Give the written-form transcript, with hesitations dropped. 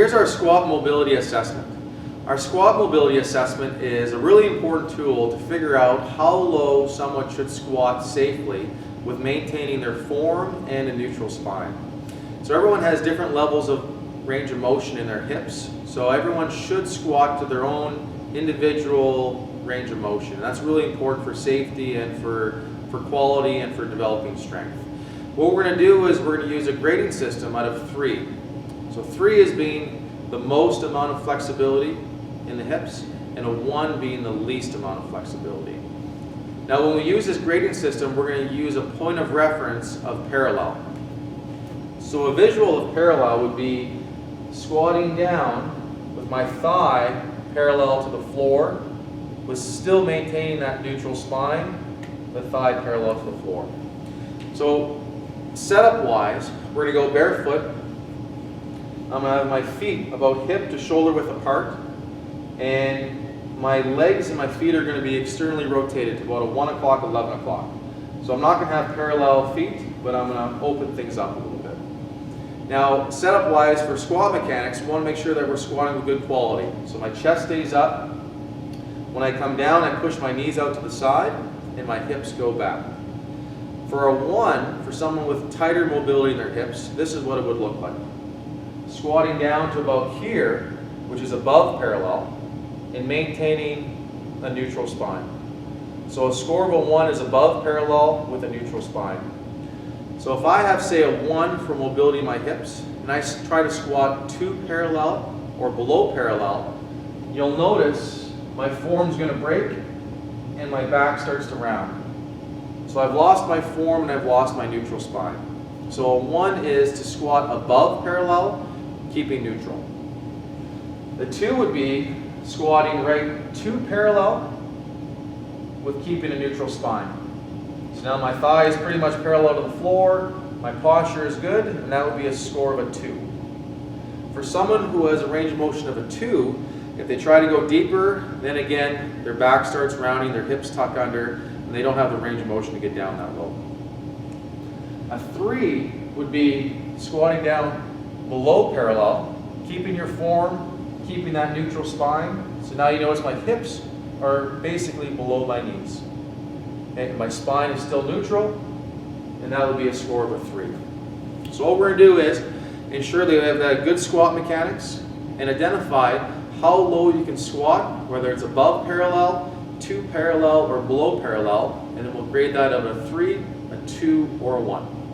here's our squat mobility assessment. Our squat mobility assessment is a really important tool to figure out how low someone should squat safely with maintaining their form and a neutral spine. So everyone has different levels of range of motion in their hips, so everyone should squat to their own individual range of motion. And that's really important for safety and for quality and for developing strength. What we're going to do is we're going to use a grading system out of 3. So 3 is being the most amount of flexibility in the hips, and a 1 being the least amount of flexibility. Now when we use this grading system, we're going to use a point of reference of parallel. So a visual of parallel would be squatting down with my thigh parallel to the floor, with still maintaining that neutral spine, the thigh parallel to the floor. So setup wise, we're going to go barefoot. I'm going to have my feet about hip to shoulder width apart, and my legs and my feet are going to be externally rotated to about a 1 o'clock, 11 o'clock. So I'm not going to have parallel feet, but I'm going to open things up a little bit. Now, setup wise for squat mechanics, we want to make sure that we're squatting with good quality. So my chest stays up. When I come down, I push my knees out to the side and my hips go back. For a 1, for someone with tighter mobility in their hips, this is what it would look like. Squatting down to about here, which is above parallel, and maintaining a neutral spine. So a score of a 1 is above parallel with a neutral spine. So if I have, say, a 1 for mobility in my hips, and I try to squat 2 parallel or below parallel, you'll notice my form's going to break and my back starts to round. So I've lost my form and I've lost my neutral spine. So a 1 is to squat above parallel, keeping neutral. The 2 would be squatting right to parallel with keeping a neutral spine. So now my thigh is pretty much parallel to the floor, my posture is good, and that would be a score of a 2. For someone who has a range of motion of a 2, if they try to go deeper, then again, their back starts rounding, their hips tuck under, and they don't have the range of motion to get down that low. A 3 would be squatting down below parallel, keeping your form, keeping that neutral spine. So now you notice my hips are basically below my knees. Okay, my spine is still neutral, and that would be a score of a 3. So what we're going to do is ensure that we have that good squat mechanics and identify how low you can squat, whether it's above parallel, to parallel, or below parallel, and then we'll grade that out of a 3, a 2, or a 1.